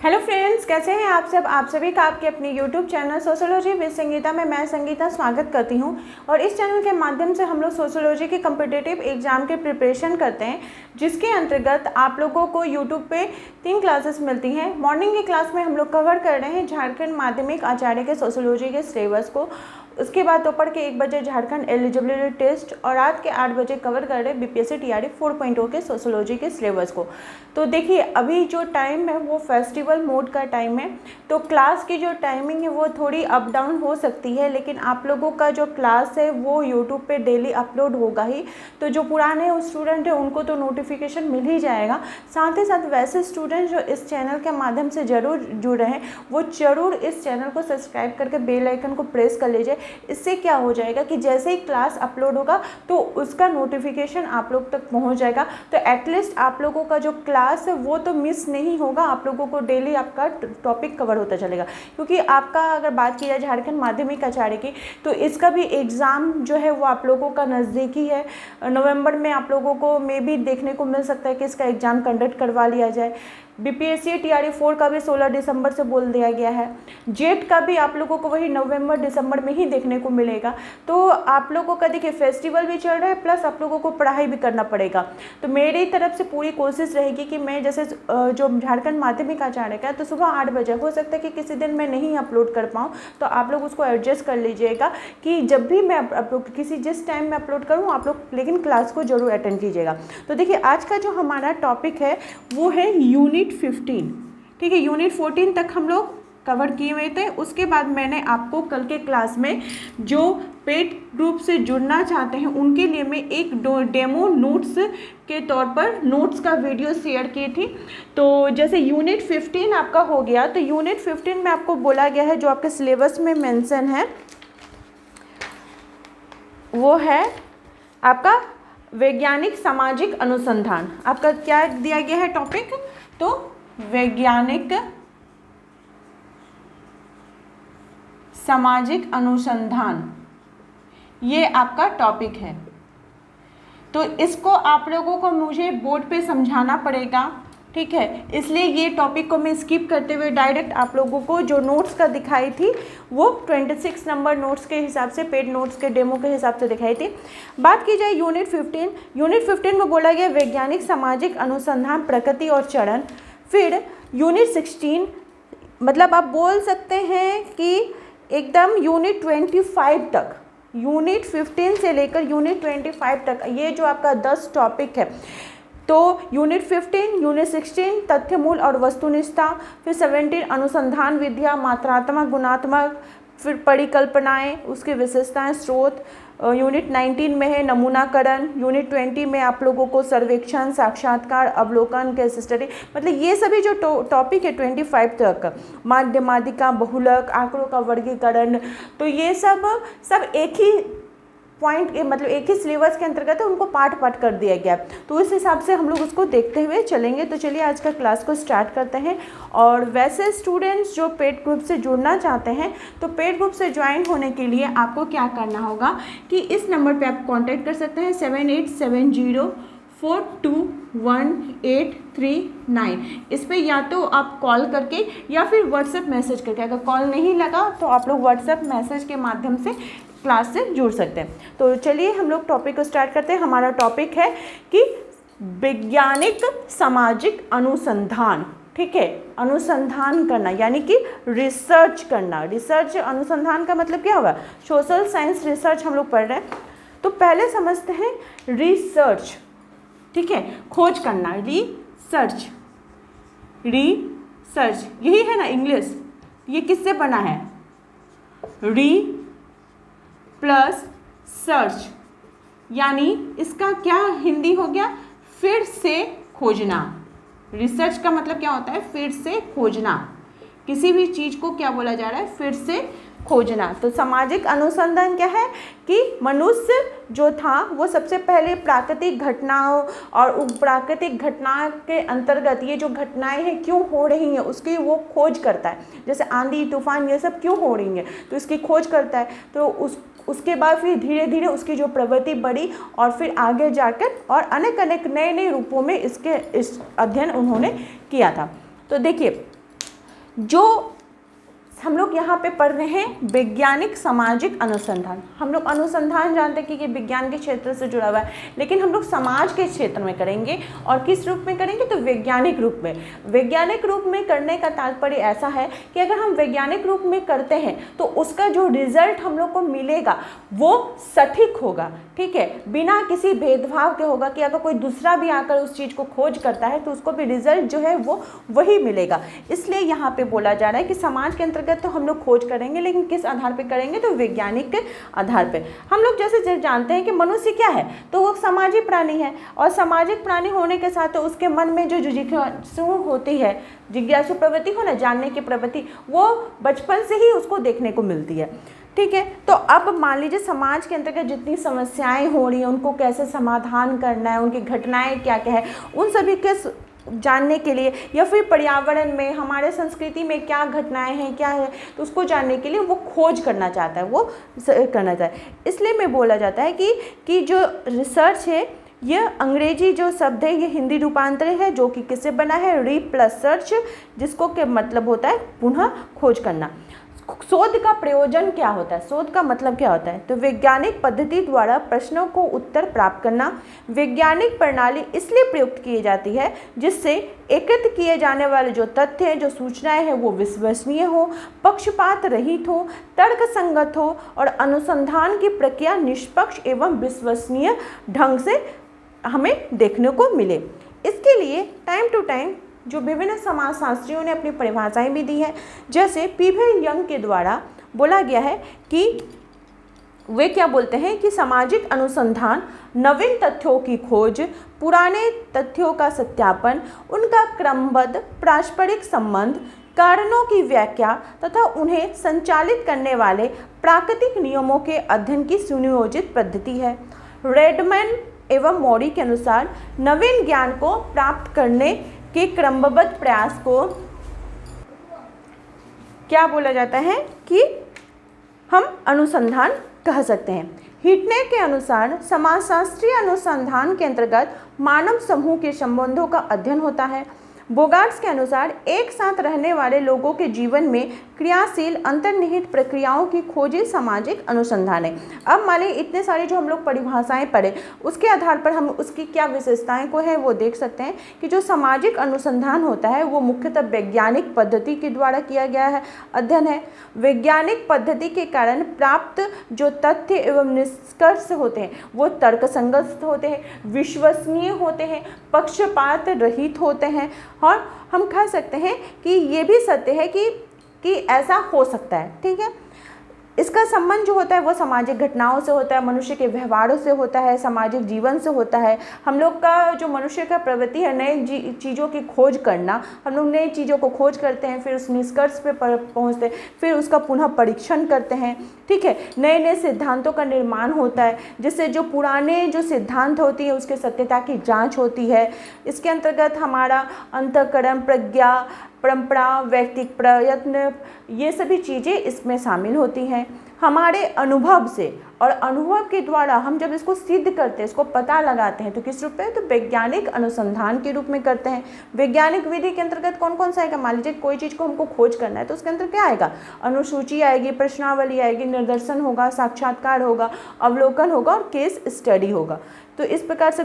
Hello friends, कैसे हैं आप सब। आप सभी का आपके अपने YouTube channel sociology with Sangeeta में मैं संगीता स्वागत करती हूं। और इस चैनल के माध्यम से हम लोग सोशियोलॉजी के कम्पिटिटिव एग्जाम के प्रिपरेशन करते हैं, जिसके अंतर्गत आप लोगों को यूट्यूब पे 3 क्लासेस मिलती हैं। मॉर्निंग की क्लास में हम लोग कवर कर रहे हैं झारखंड माध्यमिक आचार्य के सोशियोलॉजी के सिलेबस को। उसके बाद दोपहर के 1 बजे झारखंड एलिजिबिलिटी टेस्ट और रात के 8 बजे कवर कर रहे बीपीएससी टीआरई 4.0 के सोशियोलॉजी के सिलेबस को। तो देखिए, अभी जो टाइम है वो फेस्टिवल मोड का टाइम है, तो क्लास की जो टाइमिंग है वो थोड़ी अप डाउन हो सकती है, लेकिन आप लोगों का जो क्लास है वो यूट्यूब पे डेली अपलोड होगा ही। तो जो पुराने स्टूडेंट हैं उनको तो नोटिफिकेशन मिल ही जाएगा। साथ ही साथ वैसे स्टूडेंट जो इस चैनल के माध्यम से ज़रूर जुड़े हैं वो ज़रूर इस चैनल को सब्सक्राइब करके बेल आइकन को प्रेस कर लीजिए। इससे क्या हो जाएगा कि जैसे ही क्लास अपलोड होगा तो उसका नोटिफिकेशन आप लोग तक पहुंच जाएगा। तो एटलीस्ट आप लोगों का जो क्लास है वो तो मिस नहीं होगा, आप लोगों को डेली आपका टॉपिक कवर होता चलेगा। क्योंकि आपका अगर बात की जाए झारखंड माध्यमिक आचार्य की, तो इसका भी एग्ज़ाम जो है वो आप लोगों का नज़दीकी है। नवंबर में आप लोगों को मे भी देखने को मिल सकता है कि इसका एग्ज़ाम कंडक्ट करवा लिया जाए। बीपीएससी टीआरई 4 का भी 16 दिसंबर से बोल दिया गया है। जेट का भी आप लोगों को वही नवंबर दिसंबर में ही देखने को मिलेगा। तो आप लोगों का देखिए फेस्टिवल भी चल रहा है, प्लस आप लोगों को पढ़ाई भी करना पड़ेगा। तो मेरी तरफ से पूरी कोशिश रहेगी कि मैं जैसे जो झारखंड माध्यमिक आचार्य का है तो सुबह 8 बजे, हो सकता है कि किसी दिन मैं नहीं अपलोड कर पाऊँ, तो आप लोग उसको एडजस्ट कर लीजिएगा कि जब भी मैं अपलोड जिस टाइम में अपलोड करूँ आप लोग लेकिन क्लास को जरूर अटेंड कीजिएगा। तो देखिए, आज का जो हमारा टॉपिक है वो है यूनिट 15। ठीक है, यूनिट 14 तक हम लोग कवर किए हुए थे। उसके बाद मैंने आपको कल के क्लास में जो पेड ग्रुप से जुड़ना चाहते हैं उनके लिए मैं एक डेमो नोट्स के तौर पर नोट्स का वीडियो शेयर की थी। तो जैसे यूनिट 15 आपका हो गया, तो यूनिट 15 में आपको बोला गया है, जो आपके सिलेबस में मेंशन है वो है आपका वैज्ञानिक सामाजिक अनुसंधान। आपका क्या दिया गया है टॉपिक, तो वैज्ञानिक सामाजिक अनुसंधान, ये आपका टॉपिक है। तो इसको आप लोगों को मुझे बोर्ड पे समझाना पड़ेगा, ठीक है। इसलिए ये टॉपिक को मैं स्किप करते हुए डायरेक्ट आप लोगों को जो नोट्स का दिखाई थी वो 26 नंबर नोट्स के हिसाब से, पेड नोट्स के डेमो के हिसाब से दिखाई थी। बात की जाए यूनिट 15 में बोला गया वैज्ञानिक सामाजिक अनुसंधान प्रकृति और चरण। फिर यूनिट 16, मतलब आप बोल सकते हैं कि एकदम यूनिट 25 तक, यूनिट 15 से लेकर यूनिट 25 तक ये जो आपका 10 टॉपिक है। तो यूनिट 15, यूनिट 16 तथ्य मूल और वस्तुनिष्ठता, फिर 17 अनुसंधान विधियाँ, मात्रात्मक गुणात्मक, फिर परिकल्पनाएं, उसकी विशेषताएं, स्रोत। यूनिट 19 में है नमूनाकरण। यूनिट 20 में आप लोगों को सर्वेक्षण, साक्षात्कार, अवलोकन, केस स्टडी, मतलब ये सभी जो टॉपिक है 25 तक, माध्य माध्यिका, बहुलक, आंकड़ों का वर्गीकरण, तो ये सब एक ही पॉइंट, मतलब एक ही सिलेबस के अंतर्गत है, उनको पार्ट कर दिया गया। तो उस हिसाब से हम लोग उसको देखते हुए चलेंगे। तो चलिए आज का क्लास को स्टार्ट करते हैं। और वैसे स्टूडेंट्स जो पेड ग्रुप से जुड़ना चाहते हैं, तो पेड ग्रुप से ज्वाइन होने के लिए आपको क्या करना होगा कि इस नंबर पे आप कांटेक्ट कर सकते हैं 7870421839। इस पर या तो आप कॉल करके या फिर व्हाट्सएप मैसेज करके, अगर कॉल नहीं लगा तो आप लोग व्हाट्सएप मैसेज के माध्यम से क्लास से जुड़ सकते हैं। तो चलिए हम लोग टॉपिक को स्टार्ट करते हैं। हमारा टॉपिक है कि वैज्ञानिक सामाजिक अनुसंधान, ठीक है। अनुसंधान करना यानी कि रिसर्च करना। रिसर्च, अनुसंधान का मतलब क्या होगा, सोशल साइंस रिसर्च हम लोग पढ़ रहे हैं। तो पहले समझते हैं रिसर्च, ठीक है, खोज करना। रिसर्च यही है ना इंग्लिश, ये किससे बना है, री प्लस सर्च, यानी इसका क्या हिंदी हो गया, फिर से खोजना। रिसर्च का मतलब क्या होता है, फिर से खोजना। किसी भी चीज़ को क्या बोला जा रहा है, फिर से खोजना। तो सामाजिक अनुसंधान क्या है कि मनुष्य जो था वो सबसे पहले प्राकृतिक घटनाओं और प्राकृतिक घटना के अंतर्गत ये जो घटनाएं हैं क्यों हो रही हैं उसकी वो खोज करता है। जैसे आंधी तूफान ये सब क्यों हो रही हैं तो इसकी खोज करता है। तो उसके बाद फिर धीरे धीरे उसकी जो प्रवृत्ति बढ़ी और फिर आगे जाकर और अनेक नए रूपों में इस अध्ययन उन्होंने किया था। तो देखिए जो हम लोग यहाँ पे पढ़ रहे हैं वैज्ञानिक सामाजिक अनुसंधान। हम लोग अनुसंधान जानते हैं कि विज्ञान के क्षेत्र से जुड़ा हुआ है, लेकिन हम लोग समाज के क्षेत्र में करेंगे। और किस रूप में करेंगे? तो वैज्ञानिक रूप में। वैज्ञानिक रूप में करने का तात्पर्य ऐसा है कि अगर हम वैज्ञानिक रूप में करते हैं तो उसका जो रिजल्ट हम लोग को मिलेगा वो सटीक होगा, ठीक है, बिना किसी भेदभाव के होगा कि अगर कोई दूसरा भी आकर उस चीज़ को खोज करता है तो उसको भी रिजल्ट जो है वो वही मिलेगा। इसलिए यहाँ पे बोला जा रहा है कि समाज के अंतर्गत तो हम लोग खोज करेंगे, लेकिन किस आधार पे करेंगे? तो वैज्ञानिक के आधार पे। हम लोग जैसे जानते हैं कि मनुष्य क्या है, तो वो सामाजिक प्राणी है, और सामाजिक प्राणी होने के साथ तो उसके मन में जो जिज्ञासु होती है, जिज्ञासु प्रवृत्ति हो ना, जानने की प्रवृत्ति, वो बचपन से ही उसको देखने को मिलती है, ठीक है। तो अब मान लीजिए समाज के अंतर्गत जितनी समस्याएं हो रही हैं उनको कैसे समाधान करना है, उनकी घटनाएं क्या क्या है, उन सभी के जानने के लिए, या फिर पर्यावरण में हमारे संस्कृति में क्या घटनाएं हैं, क्या है, तो उसको जानने के लिए वो खोज करना चाहता है, वो करना चाहता है। इसलिए में बोला जाता है कि जो रिसर्च है, यह अंग्रेजी जो शब्द है ये हिंदी रूपांतर है, जो कि किससे बना है? री प्लस सर्च, जिसको के मतलब होता है पुनः खोज करना। शोध का प्रयोजन क्या होता है? शोध का मतलब क्या होता है? तो वैज्ञानिक पद्धति द्वारा प्रश्नों को उत्तर प्राप्त करना। वैज्ञानिक प्रणाली इसलिए प्रयुक्त की जाती है जिससे एकत्र किए जाने वाले जो तथ्य हैं, जो सूचनाएं हैं, वो विश्वसनीय हो, पक्षपात रहित हो, तर्क संगत हो और अनुसंधान की प्रक्रिया निष्पक्ष एवं विश्वसनीय ढंग से हमें देखने को मिले। इसके लिए टाइम टू टाइम जो विभिन्न समाजशास्त्रियों ने अपनी परिभाषाएं भी दी है, जैसे पीवी यंग के द्वारा बोला गया है कि वे क्या बोलते हैं कि सामाजिक अनुसंधान नवीन तथ्यों की खोज, पुराने तथ्यों का सत्यापन, उनका क्रमबद्ध पारस्परिक संबंध, कारणों की व्याख्या तथा उन्हें संचालित करने वाले प्राकृतिक नियमों के अध्ययन की सुनियोजित पद्धति है। रेडमैन एवं मौरी के अनुसार नवीन ज्ञान को प्राप्त करने के क्रमबद्ध प्रयास को क्या बोला जाता है कि हम अनुसंधान कह सकते हैं। हिटने के अनुसार समाजशास्त्रीय अनुसंधान के अंतर्गत मानव समूह के संबंधों का अध्ययन होता है। बोगार्ट्स के अनुसार एक साथ रहने वाले लोगों के जीवन में क्रियाशील अंतर्निहित प्रक्रियाओं की खोजी सामाजिक अनुसंधान है। अब मान लीजिए इतने सारी जो हम लोग परिभाषाएं पढ़े, उसके आधार पर हम उसकी क्या विशेषताएं को है वो देख सकते हैं कि जो सामाजिक अनुसंधान होता है वो मुख्यतः वैज्ञानिक पद्धति के द्वारा किया गया है अध्ययन है। वैज्ञानिक पद्धति के कारण प्राप्त जो तथ्य एवं निष्कर्ष होते हैं वो तर्कसंगत होते हैं, विश्वसनीय होते हैं, पक्षपात रहित होते हैं, और हम कह सकते हैं कि ये भी सत्य है कि ऐसा हो सकता है, ठीक है। इसका संबंध जो होता है वो सामाजिक घटनाओं से होता है, मनुष्य के व्यवहारों से होता है, सामाजिक जीवन से होता है। हम लोग का जो मनुष्य का प्रवृत्ति है नई चीज़ों की खोज करना, हम लोग नई चीज़ों को खोज करते हैं, फिर उस निष्कर्ष पे पहुंचते हैं, फिर उसका पुनः परीक्षण करते हैं, ठीक है। नए नए सिद्धांतों का निर्माण होता है, जिससे जो पुराने जो सिद्धांत होती है उसके सत्यता की जाँच होती है। इसके अंतर्गत हमारा अंतःकरण, प्रज्ञा, परंपरा, व्यक्तिगत प्रयत्न, ये सभी चीज़ें इसमें शामिल होती हैं। हमारे अनुभव से और अनुभव के द्वारा हम जब इसको सिद्ध करते हैं, इसको पता लगाते हैं, तो किस रूप में? तो वैज्ञानिक अनुसंधान के रूप में करते हैं। वैज्ञानिक विधि के अंतर्गत कौन कौन सा आएगा? मान लीजिए कोई चीज़ को हमको खोज करना है तो उसके अंदर क्या आएगा? अनुसूची आएगी, प्रश्नावली आएगी, निदर्शन होगा, साक्षात्कार होगा, अवलोकन होगा और केस स्टडी होगा। तो इस प्रकार से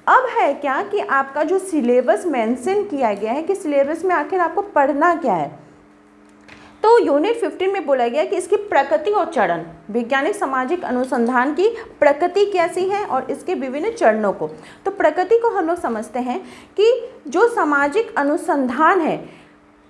अब है क्या कि आपका जो सिलेबस मेंशन किया गया है कि सिलेबस में आखिर आपको पढ़ना क्या है। तो यूनिट 15 में बोला गया कि इसकी प्रकृति और चरण, वैज्ञानिक सामाजिक अनुसंधान की प्रकृति कैसी है और इसके विभिन्न चरणों को। तो प्रकृति को हम लोग समझते हैं कि जो सामाजिक अनुसंधान है,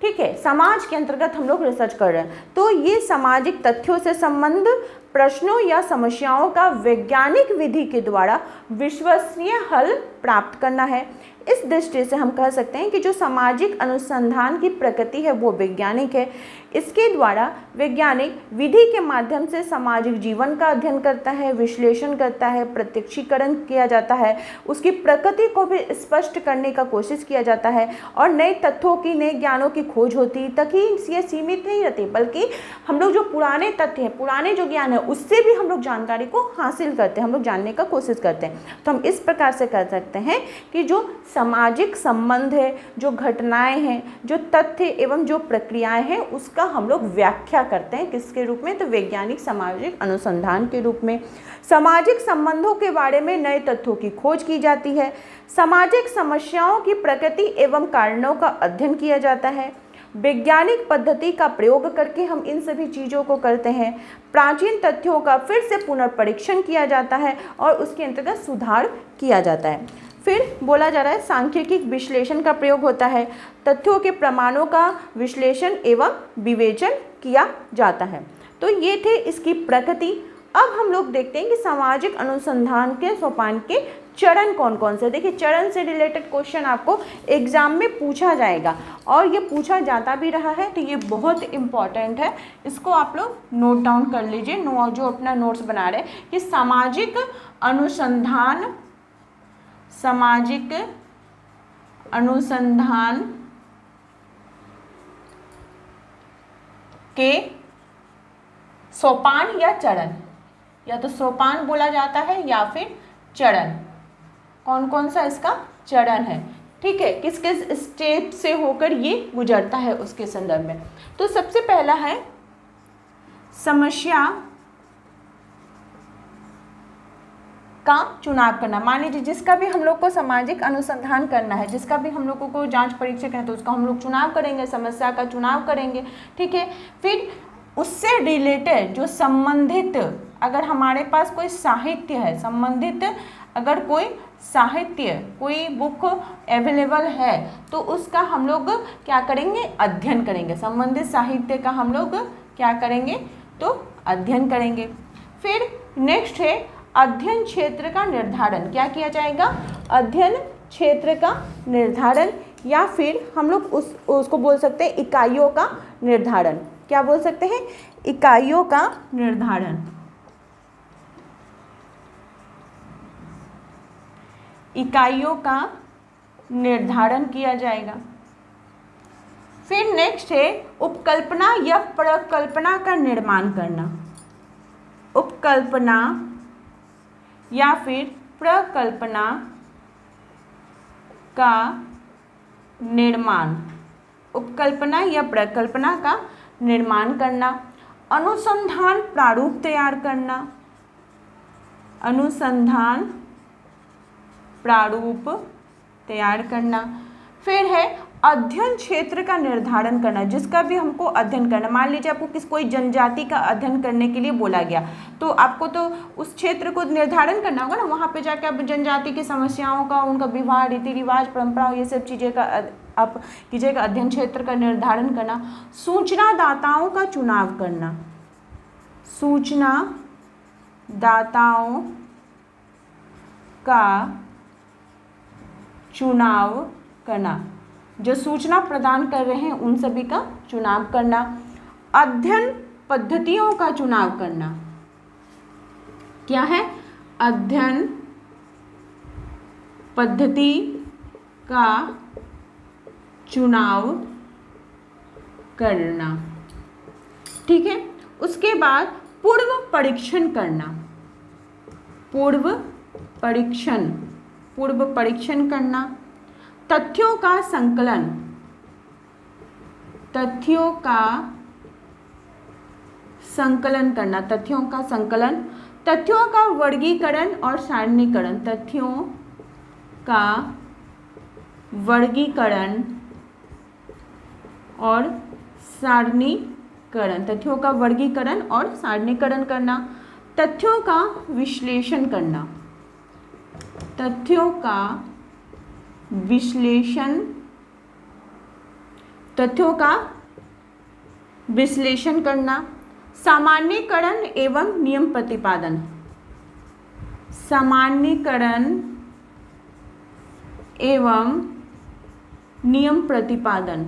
ठीक है, समाज के अंतर्गत हम लोग रिसर्च कर रहे हैं, तो ये सामाजिक तथ्यों से संबंध प्रश्नों या समस्याओं का वैज्ञानिक विधि के द्वारा विश्वसनीय हल प्राप्त करना है। इस दृष्टि से हम कह सकते हैं कि जो सामाजिक अनुसंधान की प्रकृति है वो वैज्ञानिक है। इसके द्वारा वैज्ञानिक विधि के माध्यम से सामाजिक जीवन का अध्ययन करता है, विश्लेषण करता है, प्रत्यक्षीकरण किया जाता है, उसकी प्रकृति को भी स्पष्ट करने का कोशिश किया जाता है और नए तथ्यों की, नए ज्ञानों की खोज होती। तक ही ये सीमित नहीं रहती, बल्कि हम लोग जो पुराने तथ्य हैं, पुराने जो ज्ञान है, उससे भी हम लोग जानकारी को हासिल करते हैं, हम लोग जानने का कोशिश करते हैं। तो हम इस प्रकार से कर सकते हैं कि जो सामाजिक संबंध है, जो घटनाएं हैं, जो तथ्य एवं जो प्रक्रियाएं हैं, उसका हम लोग व्याख्या करते हैं। किसके रूप में? तो वैज्ञानिक सामाजिक अनुसंधान के रूप में। सामाजिक संबंधों के बारे में नए तथ्यों की खोज की जाती है। सामाजिक समस्याओं की प्रकृति एवं कारणों का अध्ययन किया जाता है। वैज्ञानिक पद्धति का प्रयोग करके हम इन सभी चीज़ों को करते हैं। प्राचीन तथ्यों का फिर से पुनर्परीक्षण किया जाता है और उसके अंतर्गत सुधार किया जाता है। फिर बोला जा रहा है सांख्यिकी विश्लेषण का प्रयोग होता है। तथ्यों के प्रमाणों का विश्लेषण एवं विवेचन किया जाता है। तो ये थे इसकी प्रकृति। अब हम लोग देखते हैं कि सामाजिक अनुसंधान के सोपान के चरण कौन कौन से। देखिए, चरण से रिलेटेड क्वेश्चन आपको एग्जाम में पूछा जाएगा और ये पूछा जाता भी रहा है, तो ये बहुत इम्पॉर्टेंट है। इसको आप लोग नोट डाउन कर लीजिए, जो अपना नोट्स बना रहे हैं कि सामाजिक अनुसंधान के सोपान या चरण, या तो सोपान बोला जाता है या फिर चरण। कौन कौन सा इसका चरण है, ठीक है, किस किस स्टेप से होकर ये गुजरता है उसके संदर्भ में। तो सबसे पहला है समस्या का चुनाव करना। मान लीजिए जिसका भी हम लोग को सामाजिक अनुसंधान करना है, जिसका भी हम लोगों को जांच परीक्षा करना है, तो उसका हम लोग चुनाव करेंगे, समस्या का चुनाव करेंगे, ठीक है। फिर उससे रिलेटेड जो संबंधित, अगर हमारे पास कोई साहित्य है, संबंधित अगर कोई साहित्य, कोई बुक अवेलेबल है, तो उसका हम लोग क्या करेंगे? अध्ययन करेंगे। संबंधित साहित्य का हम लोग क्या करेंगे? तो अध्ययन करेंगे। फिर नेक्स्ट है अध्ययन क्षेत्र का निर्धारण। क्या किया जाएगा? अध्ययन क्षेत्र का निर्धारण, या फिर हम लोग उसको बोल सकते हैं इकाइयों का निर्धारण। क्या बोल सकते हैं? इकाइयों का निर्धारण। इकाइयों का निर्धारण किया जाएगा। फिर नेक्स्ट है उपकल्पना या प्रकल्पना का निर्माण करना। उपकल्पना या फिर प्रकल्पना का निर्माण, उपकल्पना या प्रकल्पना का निर्माण करना। अनुसंधान प्रारूप तैयार करना, अनुसंधान प्रारूप तैयार करना। फिर है अध्ययन क्षेत्र का निर्धारण करना, जिसका भी हमको अध्ययन करना। मान लीजिए आपको कोई जनजाति का अध्ययन करने के लिए बोला गया, तो आपको तो उस क्षेत्र को निर्धारण करना होगा ना। वहाँ पे जाकर आप जनजाति की समस्याओं का, उनका विवाह, रीति रिवाज, परंपराओं, ये सब चीज़ें का आप कीजिएगा। अध्ययन क्षेत्र का निर्धारण करना। सूचना दाताओं का चुनाव करना, सूचना दाताओं का चुनाव करना, जो सूचना प्रदान कर रहे हैं उन सभी का चुनाव करना। अध्ययन पद्धतियों का चुनाव करना। क्या है? अध्ययन पद्धति का चुनाव करना, ठीक है। उसके बाद पूर्व परीक्षण करना, पूर्व परीक्षण करना। तथ्यों का संकलन, तथ्यों का संकलन करना, तथ्यों का संकलन। तथ्यों का वर्गीकरण और सारणीकरण, तथ्यों का वर्गीकरण और सारणीकरण, तथ्यों का वर्गीकरण और सारणीकरण करना। तथ्यों का विश्लेषण करना, तथ्यों का विश्लेषण, तथ्यों का विश्लेषण करना। सामान्यीकरण एवं नियम प्रतिपादन, सामान्यीकरण एवं नियम प्रतिपादन,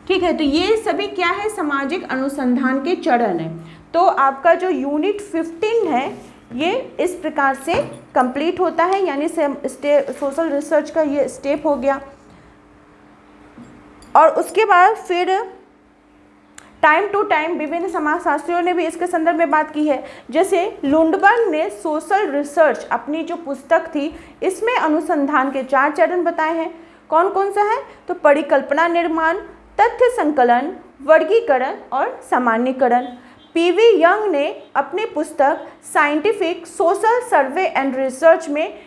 ठीक। ठीक है, तो ये सभी क्या है, सामाजिक अनुसंधान के चरण है। तो आपका जो यूनिट 15 है ये इस प्रकार से कंप्लीट होता है, यानी सोशल रिसर्च का ये स्टेप हो गया। और उसके बाद फिर टाइम टू टाइम विभिन्न समाजशास्त्रियों ने भी इसके संदर्भ में बात की है। जैसे लुंडबर्ग ने सोशल रिसर्च अपनी जो पुस्तक थी इसमें अनुसंधान के 4 चरण बताए हैं। कौन कौन सा है, तो परिकल्पना निर्माण, तथ्य संकलन, वर्गीकरण और सामान्यीकरण। पीवी यंग ने अपनी पुस्तक scientific social survey and research में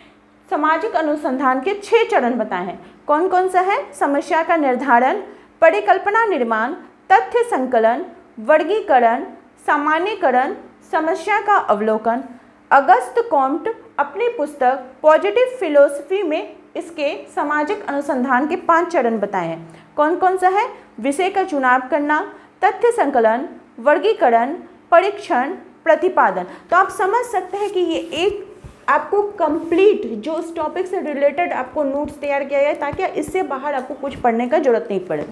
सामाजिक अनुसंधान के 6 चरण बताए हैं। कौन कौन सा है, समस्या का निर्धारण, परिकल्पना निर्माण, तथ्य संकलन, वर्गीकरण, सामान्यीकरण, समस्या का अवलोकन। अगस्त कॉम्ट अपनी पुस्तक पॉजिटिव फिलोसफी में इसके सामाजिक अनुसंधान के 5 चरण बताए हैं। कौन कौन सा है, विषय का चुनाव करना, तथ्य संकलन, वर्गीकरण, परीक्षण, प्रतिपादन। तो आप समझ सकते हैं कि ये एक आपको कंप्लीट जो उस टॉपिक से रिलेटेड आपको नोट्स तैयार किया गया है ताकि इससे बाहर आपको कुछ पढ़ने का जरूरत नहीं पड़े।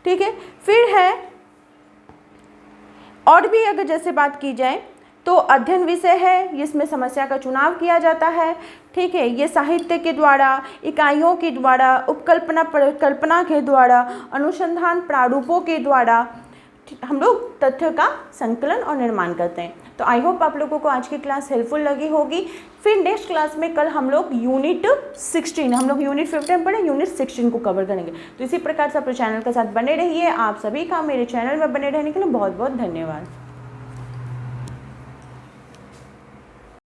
ठीक है, फिर है और भी अगर जैसे बात की जाए तो अध्ययन विषय है, इसमें समस्या का चुनाव किया जाता है। ठीक है, ये साहित्य के द्वारा, इकाइयों के द्वारा, उपकल्पना परिकल्पना के द्वारा, अनुसंधान प्रारूपों के द्वारा हम लोग तथ्यों का संकलन और निर्माण करते हैं। तो आई होप आप लोगों को आज की क्लास हेल्पफुल लगी होगी। फिर नेक्स्ट क्लास में कल हम लोग यूनिट 16, हम लोग यूनिट 15 पढ़े, यूनिट 16 को कवर करेंगे। तो इसी प्रकार से अपने चैनल के साथ बने रहिए। आप सभी का मेरे चैनल में बने रहने के लिए बहुत बहुत धन्यवाद।